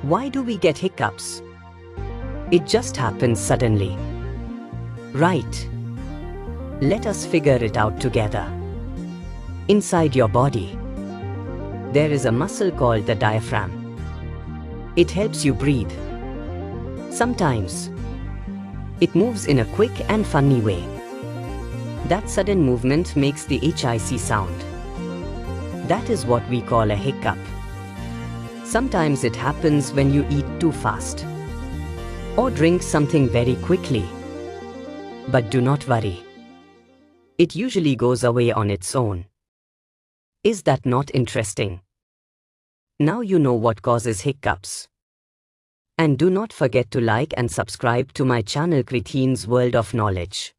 Why do we get hiccups? It just happens suddenly. Right. Let us figure it out together. Inside your body, there is a muscle called the diaphragm. It helps you breathe. Sometimes, it moves in a quick and funny way. That sudden movement makes the HIC sound. That is what we call a hiccup. Sometimes it happens when you eat too fast or drink something very quickly. But do not worry. It usually goes away on its own. Is that not interesting? Now you know what causes hiccups. And do not forget to like and subscribe to my channel Kritin's World of Knowledge.